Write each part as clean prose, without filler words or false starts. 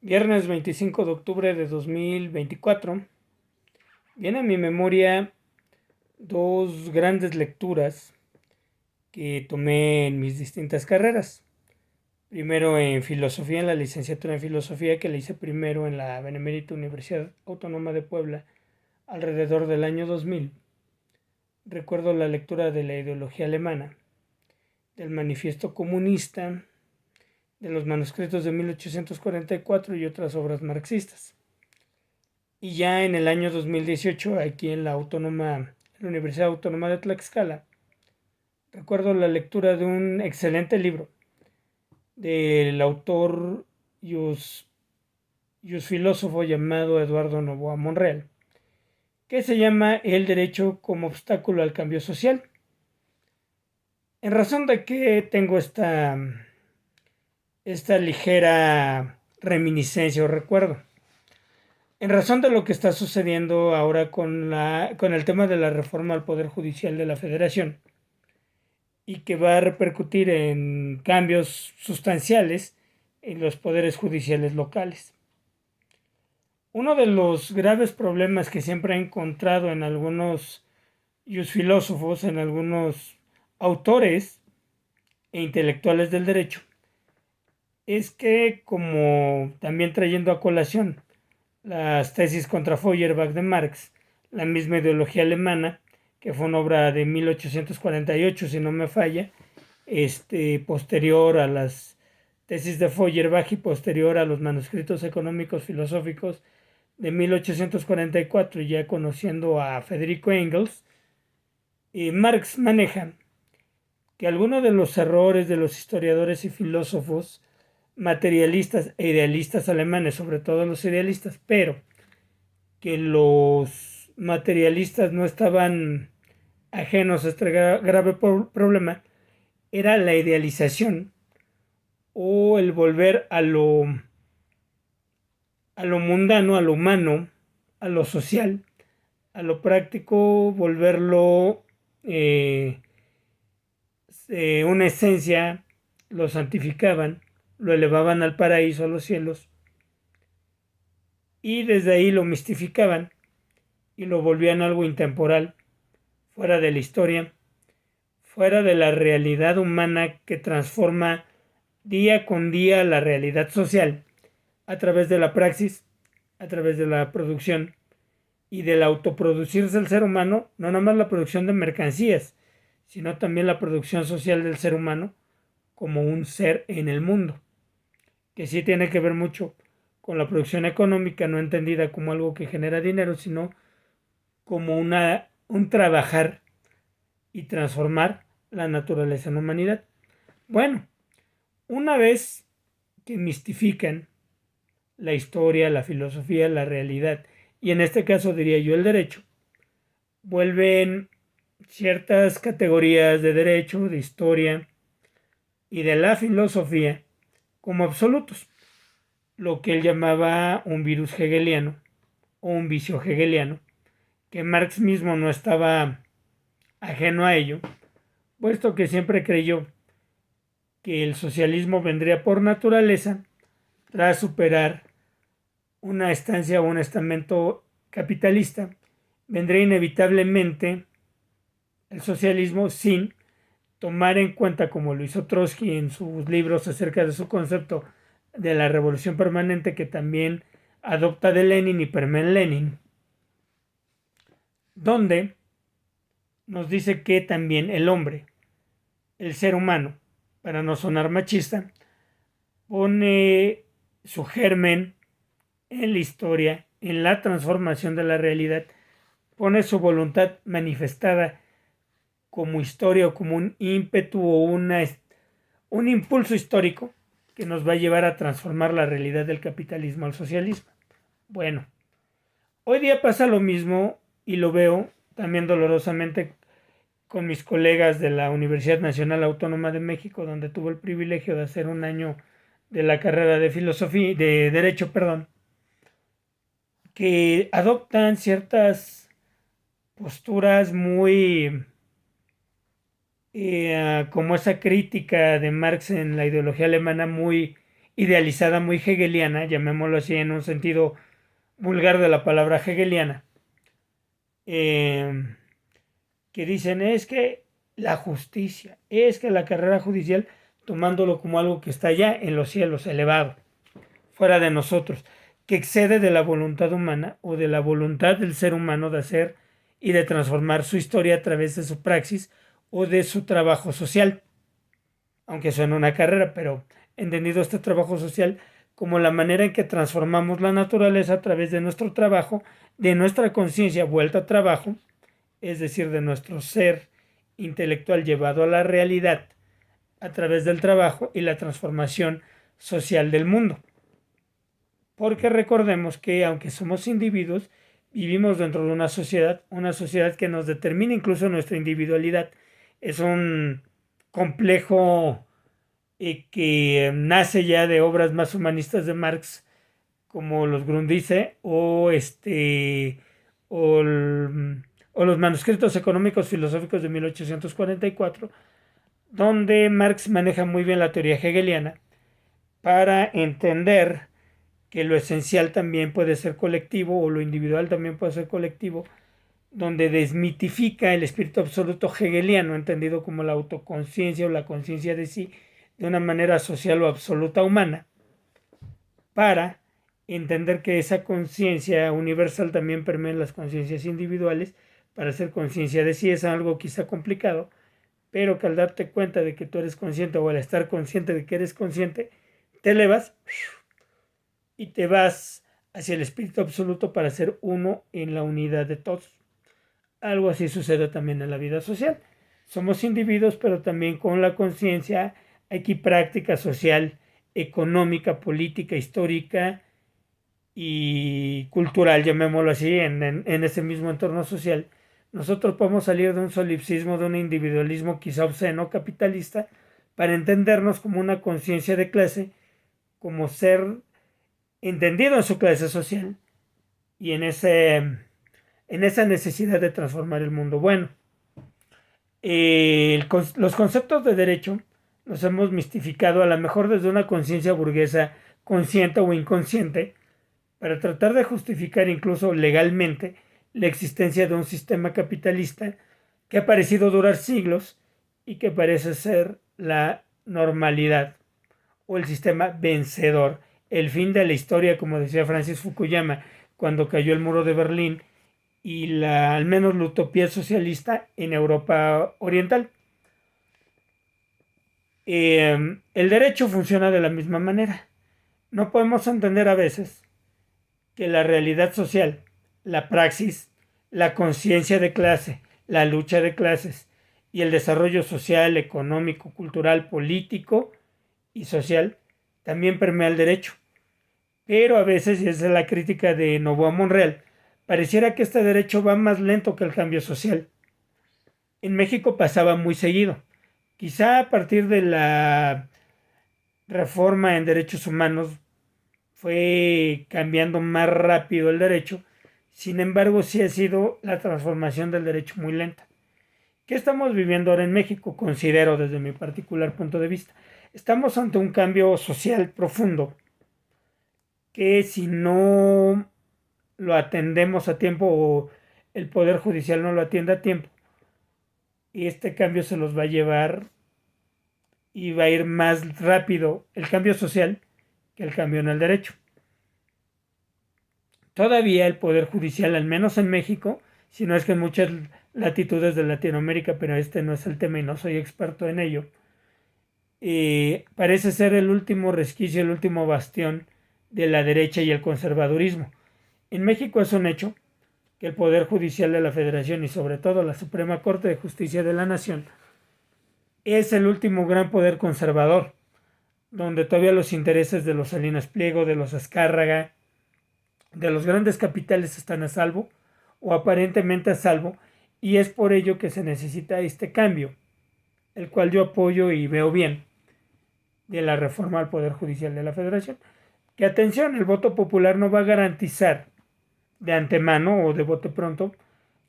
Viernes 25 de octubre de 2024. Viene a mi memoria dos grandes lecturas que tomé en mis distintas carreras. Primero en filosofía, en la licenciatura en filosofía, que la hice primero en la Benemérita Universidad Autónoma de Puebla, alrededor del año 2000. Recuerdo la lectura de la ideología alemana, del manifiesto comunista, de los manuscritos de 1844 y otras obras marxistas. Y ya en el año 2018, aquí en la Universidad Autónoma de Tlaxcala, recuerdo la lectura de un excelente libro del autor y filósofo llamado Eduardo Novoa Monreal, que se llama El derecho como obstáculo al cambio social. En razón de que tengo esta ligera reminiscencia o recuerdo. En razón de lo que está sucediendo ahora con el tema de la reforma al Poder Judicial de la Federación y que va a repercutir en cambios sustanciales en los poderes judiciales locales. Uno de los graves problemas que siempre he encontrado en algunos filósofos, en algunos autores e intelectuales del derecho, es que, como también trayendo a colación las tesis contra Feuerbach de Marx, la misma ideología alemana, que fue una obra de 1848, si no me falla, posterior a las tesis de Feuerbach y posterior a los manuscritos económicos filosóficos de 1844, ya conociendo a Federico Engels. Marx maneja que algunos de los errores de los historiadores y filósofos materialistas e idealistas alemanes, sobre todo los idealistas, pero que los materialistas no estaban ajenos a este grave problema, era la idealización o el volver a lo mundano, a lo humano, a lo social, a lo práctico, volverlo una esencia, lo santificaban, lo elevaban al paraíso, a los cielos, y desde ahí lo mistificaban y lo volvían algo intemporal, fuera de la historia, fuera de la realidad humana que transforma día con día la realidad social a través de la praxis, a través de la producción y del autoproducirse el ser humano, no nada más la producción de mercancías, sino también la producción social del ser humano como un ser en el mundo, que sí tiene que ver mucho con la producción económica, no entendida como algo que genera dinero, sino como un trabajar y transformar la naturaleza en humanidad. Bueno, una vez que mistifican la historia, la filosofía, la realidad, y en este caso diría yo el derecho, vuelven ciertas categorías de derecho, de historia y de la filosofía como absolutos, lo que él llamaba un virus hegeliano o un vicio hegeliano, que Marx mismo no estaba ajeno a ello, puesto que siempre creyó que el socialismo vendría por naturaleza tras superar una estancia o un estamento capitalista, vendría inevitablemente el socialismo sin tomar en cuenta, como lo hizo Trotsky en sus libros acerca de su concepto de la revolución permanente, que también adopta de Lenin y permea en Lenin, donde nos dice que también el hombre, el ser humano, para no sonar machista, pone su germen en la historia, en la transformación de la realidad, pone su voluntad manifestada como historia o como un ímpetu o un impulso histórico que nos va a llevar a transformar la realidad del capitalismo al socialismo. Bueno, hoy día pasa lo mismo y lo veo también dolorosamente con mis colegas de la Universidad Nacional Autónoma de México, donde tuve el privilegio de hacer un año de la carrera de filosofía, de derecho, perdón, que adoptan ciertas posturas muy como esa crítica de Marx en la ideología alemana muy idealizada, muy hegeliana, llamémoslo así en un sentido vulgar de la palabra hegeliana, que dicen es que la justicia, es que la carrera judicial, tomándolo como algo que está allá en los cielos, elevado, fuera de nosotros, que excede de la voluntad humana o de la voluntad del ser humano de hacer y de transformar su historia a través de su praxis o de su trabajo social, aunque suene una carrera, pero entendido este trabajo social como la manera en que transformamos la naturaleza a través de nuestro trabajo, de nuestra conciencia vuelta a trabajo, es decir, de nuestro ser intelectual llevado a la realidad a través del trabajo y la transformación social del mundo. Porque recordemos que aunque somos individuos, vivimos dentro de una sociedad que nos determina incluso nuestra individualidad. Es un complejo que nace ya de obras más humanistas de Marx, como los Grundrisse o, o los manuscritos económicos filosóficos de 1844, donde Marx maneja muy bien la teoría hegeliana para entender que lo esencial también puede ser colectivo o lo individual también puede ser colectivo, donde desmitifica el espíritu absoluto hegeliano, entendido como la autoconciencia o la conciencia de sí, de una manera social o absoluta humana, para entender que esa conciencia universal también permea en las conciencias individuales. Para hacer conciencia de sí es algo quizá complicado, pero que al darte cuenta de que tú eres consciente o al estar consciente de que eres consciente, te elevas y te vas hacia el espíritu absoluto para ser uno en la unidad de todos. Algo así sucede también en la vida social. Somos individuos, pero también con la conciencia, aquí práctica social, económica, política, histórica y cultural, llamémoslo así, en ese mismo entorno social. Nosotros podemos salir de un solipsismo, de un individualismo quizá obsceno, capitalista, para entendernos como una conciencia de clase, como ser entendido en su clase social y en esa necesidad de transformar el mundo. Bueno, los conceptos de derecho los hemos mistificado a lo mejor desde una conciencia burguesa consciente o inconsciente para tratar de justificar incluso legalmente la existencia de un sistema capitalista que ha parecido durar siglos y que parece ser la normalidad o el sistema vencedor, el fin de la historia, como decía Francis Fukuyama cuando cayó el muro de Berlín, y al menos la utopía socialista en Europa Oriental. El derecho funciona de la misma manera. No podemos entender a veces que la realidad social, la praxis, la conciencia de clase, la lucha de clases y el desarrollo social, económico, cultural, político y social también permea el derecho. Pero a veces, y esa es la crítica de Novoa Monreal, pareciera que este derecho va más lento que el cambio social. En México pasaba muy seguido. Quizá a partir de la reforma en derechos humanos fue cambiando más rápido el derecho. Sin embargo, sí ha sido la transformación del derecho muy lenta. ¿Qué estamos viviendo ahora en México? Considero desde mi particular punto de vista. Estamos ante un cambio social profundo que si no lo atendemos a tiempo o el Poder Judicial no lo atiende a tiempo, y este cambio se los va a llevar y va a ir más rápido el cambio social que el cambio en el derecho. Todavía el Poder Judicial, al menos en México, si no es que en muchas latitudes de Latinoamérica, pero este no es el tema y no soy experto en ello, parece ser el último resquicio, el último bastión de la derecha y el conservadurismo. En México es un hecho que el Poder Judicial de la Federación y sobre todo la Suprema Corte de Justicia de la Nación es el último gran poder conservador, donde todavía los intereses de los Salinas Pliego, de los Azcárraga, de los grandes capitales están a salvo o aparentemente a salvo, y es por ello que se necesita este cambio, el cual yo apoyo y veo bien, de la reforma al Poder Judicial de la Federación. Que atención, el voto popular no va a garantizar de antemano o de bote pronto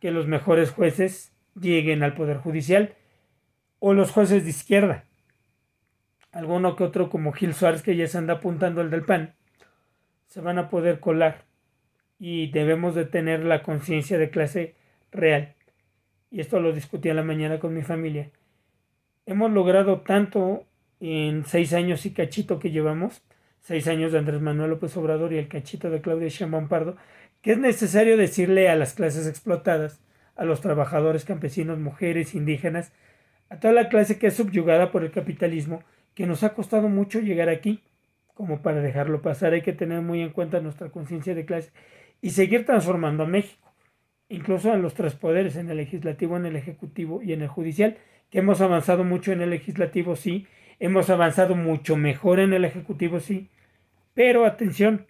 que los mejores jueces lleguen al Poder Judicial o los jueces de izquierda. alguno que otro como Gil Suárez, que ya se anda apuntando el del PAN, se van a poder colar y debemos de tener la conciencia de clase real. Y esto lo discutí a la mañana con mi familia. Hemos logrado tanto en 6 años y cachito que llevamos, 6 años de Andrés Manuel López Obrador y el cachito de Claudia Sheinbaum Pardo, que es necesario decirle a las clases explotadas, a los trabajadores, campesinos, mujeres, indígenas, a toda la clase que es subyugada por el capitalismo, que nos ha costado mucho llegar aquí, como para dejarlo pasar. Hay que tener muy en cuenta nuestra conciencia de clase y seguir transformando a México, incluso en los tres poderes, en el legislativo, en el ejecutivo y en el judicial, que hemos avanzado mucho en el legislativo, sí, hemos avanzado mucho mejor en el ejecutivo, sí, pero atención,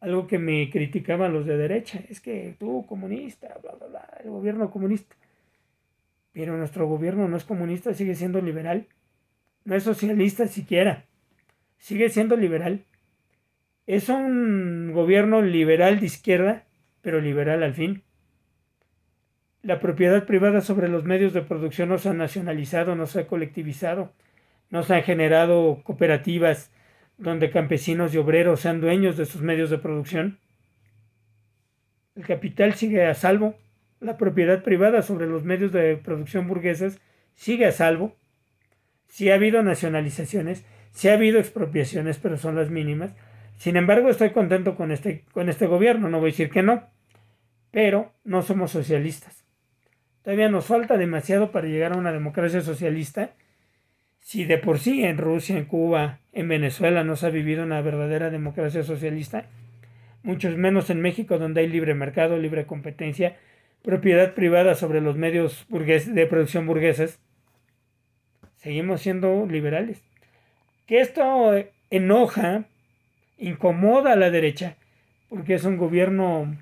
algo que me criticaban los de derecha, es que tú comunista, bla, bla, bla, el gobierno comunista, pero nuestro gobierno no es comunista, sigue siendo liberal, no es socialista siquiera, sigue siendo liberal, es un gobierno liberal de izquierda, pero liberal al fin. La propiedad privada sobre los medios de producción no se ha nacionalizado, no se ha colectivizado, no se han generado cooperativas donde campesinos y obreros sean dueños de sus medios de producción. El capital sigue a salvo, la propiedad privada sobre los medios de producción burgueses sigue a salvo. Sí ha habido nacionalizaciones, sí ha habido expropiaciones, pero son las mínimas. Sin embargo, estoy contento con este gobierno, no voy a decir que no, pero no somos socialistas. Todavía nos falta demasiado para llegar a una democracia socialista. Si de por sí en Rusia, en Cuba, en Venezuela no se ha vivido una verdadera democracia socialista, muchos menos en México, donde hay libre mercado, libre competencia, propiedad privada sobre los medios de producción burgueses, seguimos siendo liberales. Que esto enoja, incomoda a la derecha, porque es un gobierno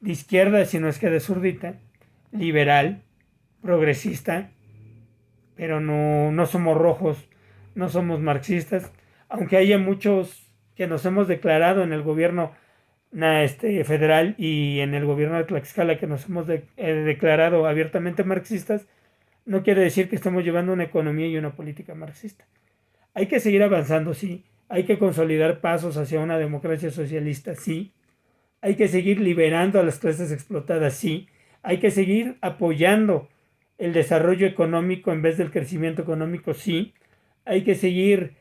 de izquierda, si no es que de zurdita, liberal, progresista, pero no somos rojos, no somos marxistas, aunque haya muchos que nos hemos declarado en el gobierno federal y en el gobierno de Tlaxcala que nos hemos declarado abiertamente marxistas, no quiere decir que estemos llevando una economía y una política marxista. Hay que seguir avanzando, sí, hay que consolidar pasos hacia una democracia socialista, sí, hay que seguir liberando a las clases explotadas, sí, hay que seguir apoyando el desarrollo económico en vez del crecimiento económico, sí, hay que seguir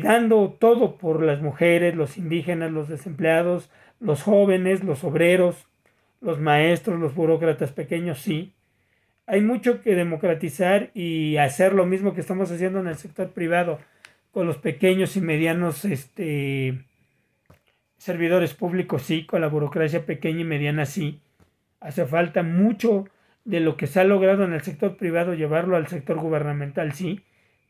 dando todo por las mujeres, los indígenas, los desempleados, los jóvenes, los obreros, los maestros, los burócratas pequeños, sí. Hay mucho que democratizar y hacer lo mismo que estamos haciendo en el sector privado con los pequeños y medianos servidores públicos, sí, con la burocracia pequeña y mediana, sí. Hace falta mucho de lo que se ha logrado en el sector privado llevarlo al sector gubernamental, sí,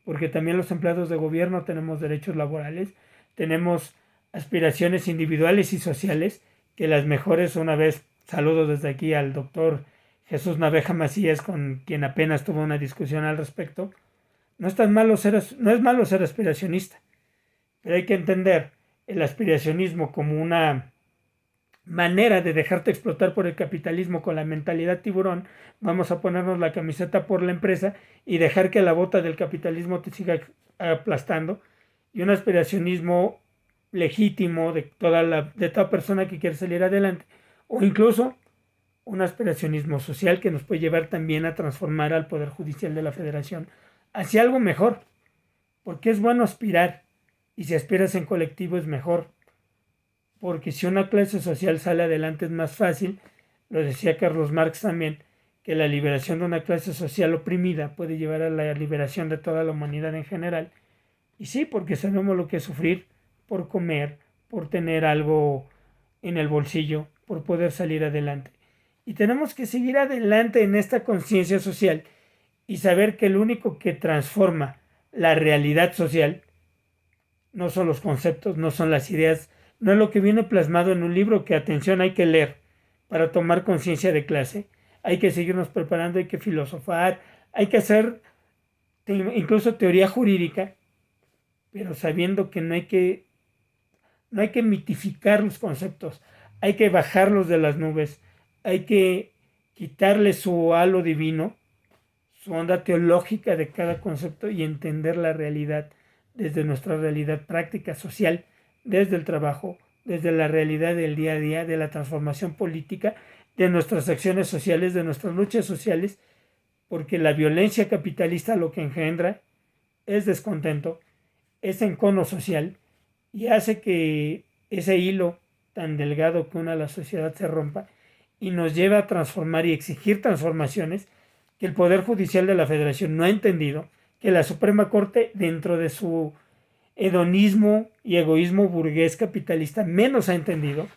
porque también los empleados de gobierno tenemos derechos laborales, tenemos aspiraciones individuales y sociales, que las mejores, una vez, saludo desde aquí al doctor Jesús Naveja Macías, con quien apenas tuvo una discusión al respecto. No es malo ser aspiracionista, pero hay que entender el aspiracionismo como una manera de dejarte explotar por el capitalismo con la mentalidad tiburón. Vamos a ponernos la camiseta por la empresa y dejar que la bota del capitalismo te siga aplastando, y un aspiracionismo legítimo de toda persona que quiere salir adelante, o incluso un aspiracionismo social que nos puede llevar también a transformar al Poder Judicial de la Federación hacia algo mejor, porque es bueno aspirar, y si aspiras en colectivo es mejor, porque si una clase social sale adelante es más fácil, lo decía Carlos Marx también, que la liberación de una clase social oprimida puede llevar a la liberación de toda la humanidad en general. Y sí, porque sabemos lo que es sufrir por comer, por tener algo en el bolsillo, por poder salir adelante. Y tenemos que seguir adelante en esta conciencia social y saber que lo único que transforma la realidad social no son los conceptos, no son las ideas, no es lo que viene plasmado en un libro que, atención, hay que leer para tomar conciencia de clase. Hay que seguirnos preparando, hay que filosofar, hay que hacer incluso teoría jurídica, pero sabiendo que no hay que mitificar los conceptos, hay que bajarlos de las nubes, hay que quitarle su halo divino, su onda teológica de cada concepto y entender la realidad desde nuestra realidad práctica, social, desde el trabajo, desde la realidad del día a día, de la transformación política, de nuestras acciones sociales, de nuestras luchas sociales, porque la violencia capitalista lo que engendra es descontento, es encono social y hace que ese hilo tan delgado que une a la sociedad se rompa y nos lleva a transformar y exigir transformaciones que el Poder Judicial de la Federación no ha entendido, que la Suprema Corte, dentro de su hedonismo y egoísmo burgués capitalista, menos ha entendido,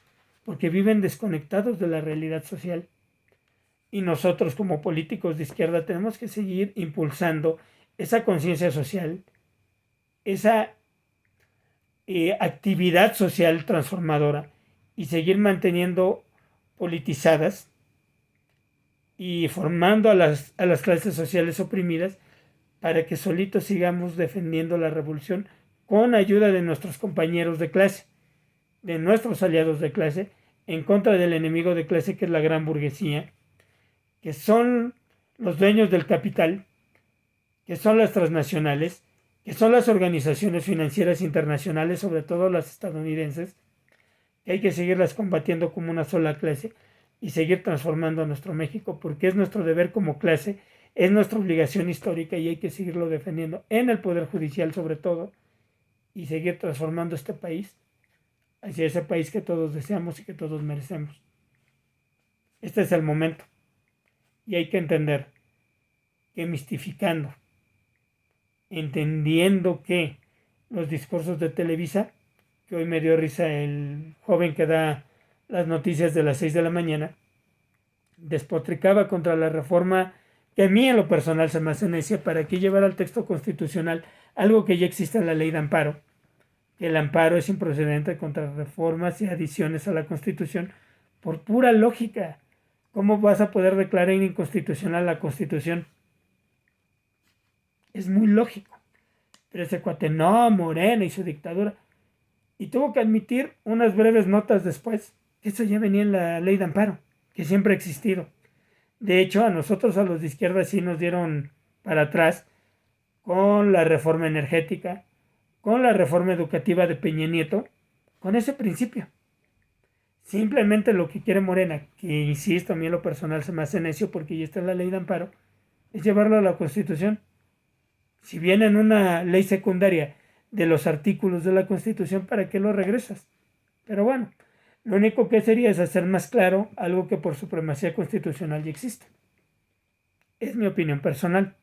porque viven desconectados de la realidad social. Y nosotros como políticos de izquierda tenemos que seguir impulsando esa conciencia social, esa actividad social transformadora y seguir manteniendo politizadas y formando a las clases sociales oprimidas para que solitos sigamos defendiendo la revolución con ayuda de nuestros compañeros de clase, de nuestros aliados de clase, en contra del enemigo de clase que es la gran burguesía, que son los dueños del capital, que son las transnacionales, que son las organizaciones financieras internacionales, sobre todo las estadounidenses, que hay que seguirlas combatiendo como una sola clase y seguir transformando a nuestro México, porque es nuestro deber como clase, es nuestra obligación histórica y hay que seguirlo defendiendo en el Poder Judicial sobre todo y seguir transformando este país hacia ese país que todos deseamos y que todos merecemos. Este es el momento y hay que entender que mistificando, entendiendo que los discursos de Televisa, que hoy me dio risa el joven que da las noticias de las 6 de la mañana, despotricaba contra la reforma que a mí en lo personal se me hace necia para que llevar al texto constitucional algo que ya existe en la ley de amparo, que el amparo es improcedente contra reformas y adiciones a la Constitución por pura lógica. ¿Cómo vas a poder declarar inconstitucional la Constitución? Es muy lógico. Pero ese cuate, no, Morena y su dictadura. Y tuvo que admitir unas breves notas después que eso ya venía en la ley de amparo, que siempre ha existido. De hecho, a nosotros, a los de izquierda, sí nos dieron para atrás con la reforma energética, con la reforma educativa de Peña Nieto, con ese principio. Simplemente lo que quiere Morena, que insisto, a mí en lo personal se me hace necio porque ya está en la ley de amparo, es llevarlo a la Constitución. Si viene en una ley secundaria de los artículos de la Constitución, ¿para qué lo regresas? Pero bueno, lo único que sería es hacer más claro algo que por supremacía constitucional ya existe. Es mi opinión personal.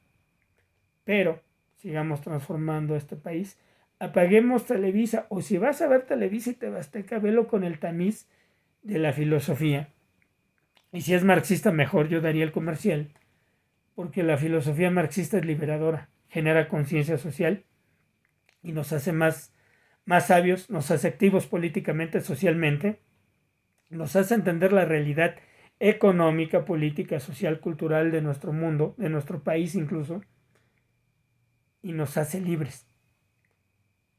Pero sigamos transformando este país. Apaguemos Televisa, o si vas a ver Televisa y TV Azteca, velo con el tamiz de la filosofía. Y si es marxista, mejor yo daría el comercial, porque la filosofía marxista es liberadora, genera conciencia social y nos hace más sabios, nos hace activos políticamente, socialmente, nos hace entender la realidad económica, política, social, cultural de nuestro mundo, de nuestro país incluso, y nos hace libres.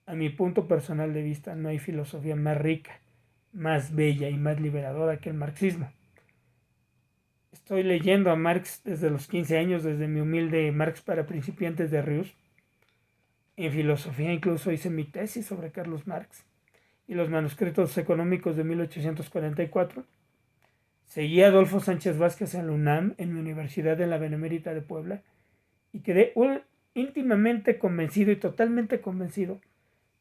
A mi punto personal de vista, no hay filosofía más rica, más bella y más liberadora que el marxismo. Estoy leyendo a Marx desde los 15 años, desde mi humilde Marx para principiantes de Rius. En filosofía incluso hice mi tesis sobre Carlos Marx y los manuscritos económicos de 1844. Seguí a Adolfo Sánchez Vázquez en la UNAM, en mi universidad en la Benemérita de Puebla, y quedé íntimamente convencido y totalmente convencido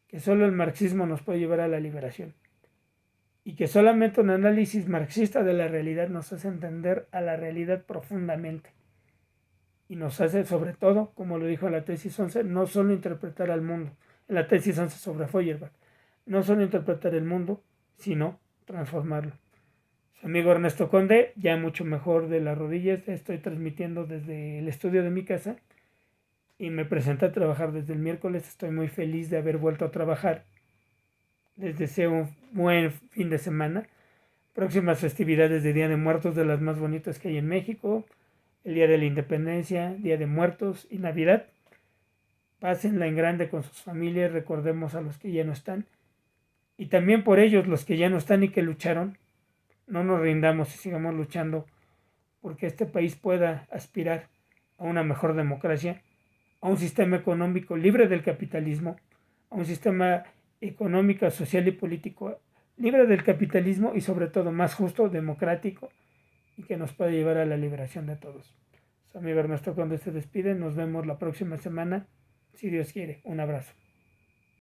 que solo el marxismo nos puede llevar a la liberación y que solamente un análisis marxista de la realidad nos hace entender a la realidad profundamente y nos hace, sobre todo, como lo dijo la tesis 11, no solo interpretar al mundo, en la tesis 11 sobre Feuerbach, no solo interpretar el mundo, sino transformarlo. Su amigo Ernesto Conde, ya mucho mejor de las rodillas, estoy transmitiendo desde el estudio de mi casa y me presenté a trabajar desde el miércoles. Estoy muy feliz de haber vuelto a trabajar. Les deseo un buen fin de semana. Próximas festividades de Día de Muertos, de las más bonitas que hay en México. El Día de la Independencia, Día de Muertos y Navidad. Pásenla en grande con sus familias. Recordemos a los que ya no están. Y también por ellos, los que ya no están y que lucharon. No nos rindamos y sigamos luchando porque este país pueda aspirar a una mejor democracia, a un sistema económico libre del capitalismo, a un sistema económico, social y político libre del capitalismo y sobre todo más justo, democrático y que nos pueda llevar a la liberación de todos. Su amigo Ernesto Conde se despide, nos vemos la próxima semana, si Dios quiere. Un abrazo.